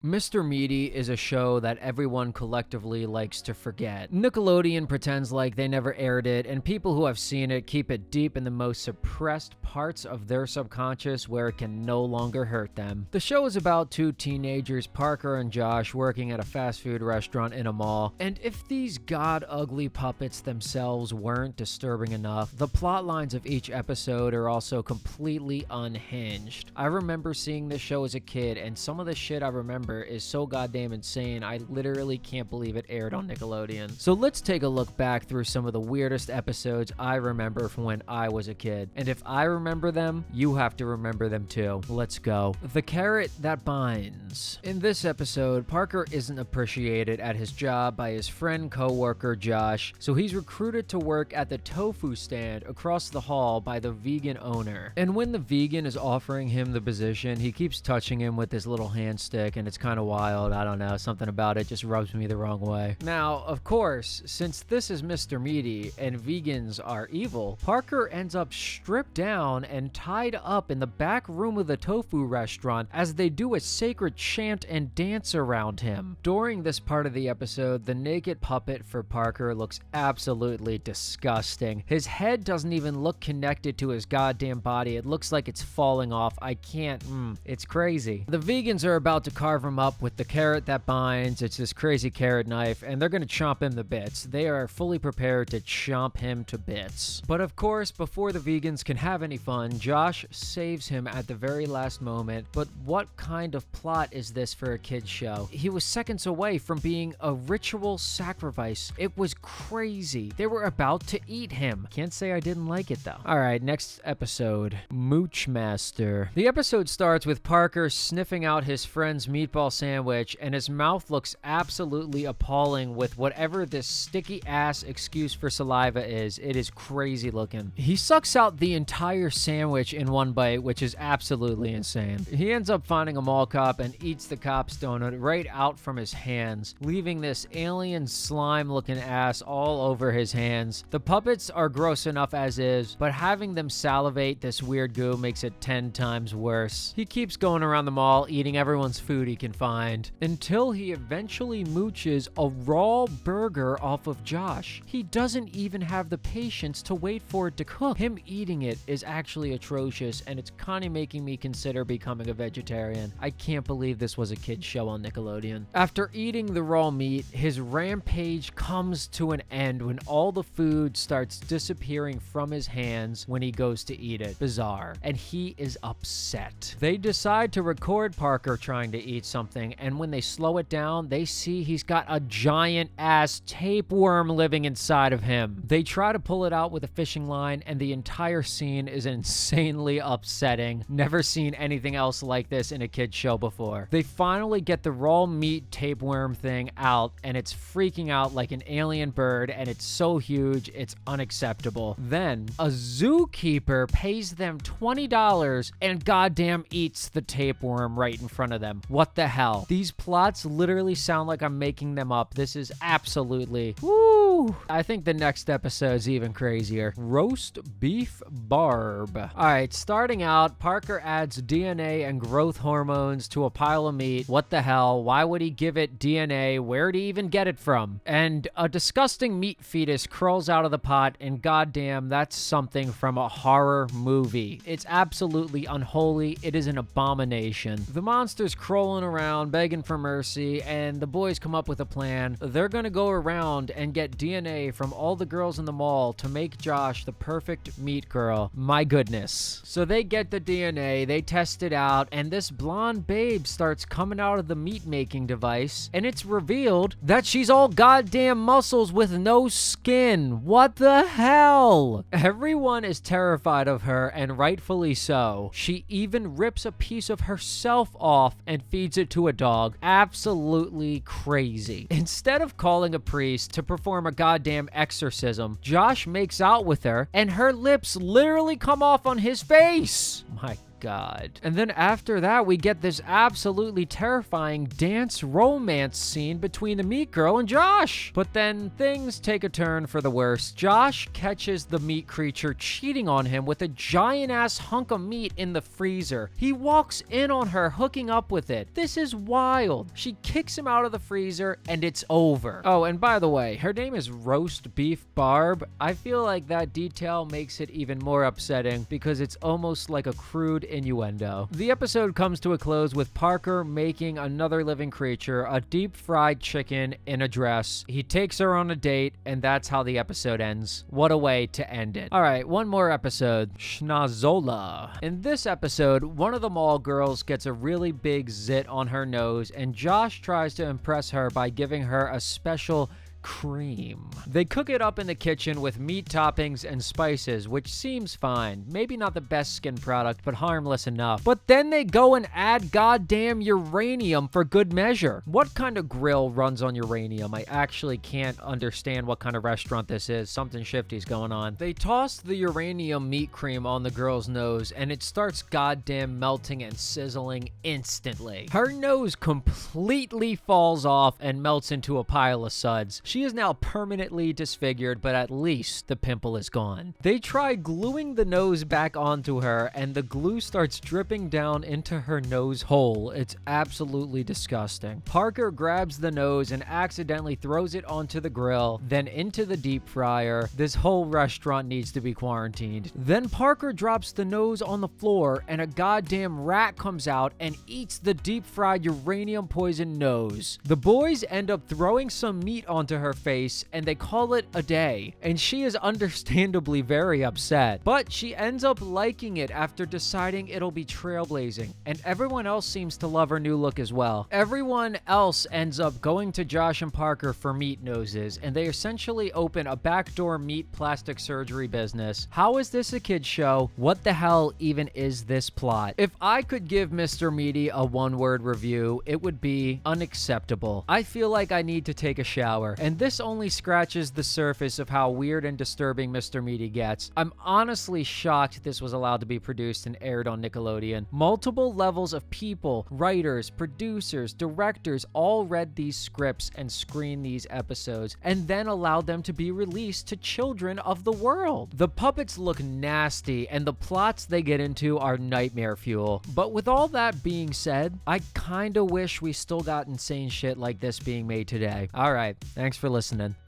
Mr. Meaty is a show that everyone collectively likes to forget. Nickelodeon pretends like they never aired it, and people who have seen it keep it deep in the most suppressed parts of their subconscious where it can no longer hurt them. The show is about two teenagers, Parker and Josh, working at a fast food restaurant in a mall, and if these god-ugly puppets themselves weren't disturbing enough, the plot lines of each episode are also completely unhinged. I remember seeing this show as a kid, and some of the shit I remember is so goddamn insane, I literally can't believe it aired on Nickelodeon. So let's take a look back through some of the weirdest episodes I remember from when I was a kid. And if I remember them, you have to remember them too. Let's go. The Carrot That Binds. In this episode, Parker isn't appreciated at his job by his friend co-worker Josh, so he's recruited to work at the tofu stand across the hall by the vegan owner. And when the vegan is offering him the position, he keeps touching him with his little hand stick, and it's kind of wild. I don't know, something about it just rubs me the wrong way. Now, of course, since this is Mr. Meaty and vegans are evil, Parker ends up stripped down and tied up in the back room of the tofu restaurant as they do a sacred chant and dance around him. During this part of the episode, the naked puppet for Parker looks absolutely disgusting. His head doesn't even look connected to his goddamn body. It looks like it's falling off. I can't, it's crazy. The vegans are about to carve him up with the carrot that binds. It's this crazy carrot knife, and they're gonna chomp him to bits. They are fully prepared to chomp him to bits. But of course, before the vegans can have any fun, Josh saves him at the very last moment. But what kind of plot is this for a kid's show? He was seconds away from being a ritual sacrifice. It was crazy. They were about to eat him. Can't say I didn't like it though. Alright, next episode. Mooch Master. The episode starts with Parker sniffing out his friend's meatball sandwich, and his mouth looks absolutely appalling with whatever this sticky ass excuse for saliva is. It is crazy looking. He sucks out the entire sandwich in one bite, which is absolutely insane. He ends up finding a mall cop and eats the cop's donut right out from his hands, leaving this alien slime looking ass all over his hands. The puppets are gross enough as is, but having them salivate this weird goo makes it 10 times worse. He keeps going around the mall eating everyone's food he can find until he eventually mooches a raw burger off of Josh. He doesn't even have the patience to wait for it to cook. Him eating it is actually atrocious, and it's kind of making me consider becoming a vegetarian. I can't believe this was a kid's show on Nickelodeon. After eating the raw meat, his rampage comes to an end when all the food starts disappearing from his hands when he goes to eat it. Bizarre. And he is upset. They decide to record Parker trying to eat something, and when they slow it down, they see he's got a giant ass tapeworm living inside of him. They try to pull it out with a fishing line, and the entire scene is insanely upsetting. Never seen anything else like this in a kid's show before. They finally get the raw meat tapeworm thing out, and it's freaking out like an alien bird, and it's so huge, it's unacceptable. Then a zookeeper pays them $20 and goddamn eats the tapeworm right in front of them. What the hell? These plots literally sound like I'm making them up. This is absolutely... woo! I think the next episode's even crazier. Roast Beef Barb. Alright, starting out, Parker adds DNA and growth hormones to a pile of meat. What the hell? Why would he give it DNA? Where'd he even get it from? And a disgusting meat fetus crawls out of the pot, and goddamn, that's something from a horror movie. It's absolutely unholy. It is an abomination. The monster's crawling around begging for mercy, and the boys come up with a plan. They're gonna go around and get DNA from all the girls in the mall to make Josh the perfect meat girl. My goodness. So they get the DNA, they test it out, and this blonde babe starts coming out of the meat making device, and it's revealed that she's all goddamn muscles with no skin. What the hell? Everyone is terrified of her, and rightfully so. She even rips a piece of herself off and feeds it to a dog. Absolutely crazy. Instead of calling a priest to perform a goddamn exorcism, Josh makes out with her, and her lips literally come off on his face. My God. And then after that, we get this absolutely terrifying dance romance scene between the meat girl and Josh. But then things take a turn for the worse. Josh catches the meat creature cheating on him with a giant ass hunk of meat in the freezer. He walks in on her hooking up with it. This is wild. She kicks him out of the freezer and it's over. Oh, and by the way, her name is Roast Beef Barb. I feel like that detail makes it even more upsetting because it's almost like a crude innuendo. The episode comes to a close with Parker making another living creature, a deep fried chicken in a dress. He takes her on a date, and that's how the episode ends. What a way to end it. All right, one more episode. Schnazola. In this episode, one of the mall girls gets a really big zit on her nose, and Josh tries to impress her by giving her a special cream. They cook it up in the kitchen with meat toppings and spices, which seems fine. Maybe not the best skin product, but harmless enough. But then they go and add goddamn uranium for good measure. What kind of grill runs on uranium? I actually can't understand what kind of restaurant this is. Something shifty's going on. They toss the uranium meat cream on the girl's nose, and it starts goddamn melting and sizzling instantly. Her nose completely falls off and melts into a pile of suds. She is now permanently disfigured, but at least the pimple is gone. They try gluing the nose back onto her, and the glue starts dripping down into her nose hole. It's absolutely disgusting. Parker grabs the nose and accidentally throws it onto the grill, then into the deep fryer. This whole restaurant needs to be quarantined. Then Parker drops the nose on the floor, and a goddamn rat comes out and eats the deep fried uranium poisoned nose. The boys end up throwing some meat onto her face, and they call it a day, and she is understandably very upset, but she ends up liking it after deciding it'll be trailblazing, and everyone else seems to love her new look as well. Everyone else ends up going to Josh and Parker for meat noses, and they essentially open a backdoor meat plastic surgery business. How is this a kid's show? What the hell even is this plot? If I could give Mr. Meaty a one-word review, it would be unacceptable. I feel like I need to take a shower, and this only scratches the surface of how weird and disturbing Mr. Meaty gets. I'm honestly shocked this was allowed to be produced and aired on Nickelodeon. Multiple levels of people, writers, producers, directors all read these scripts and screened these episodes, and then allowed them to be released to children of the world. The puppets look nasty, and the plots they get into are nightmare fuel. But with all that being said, I kinda wish we still got insane shit like this being made today. Alright, thanks for listening.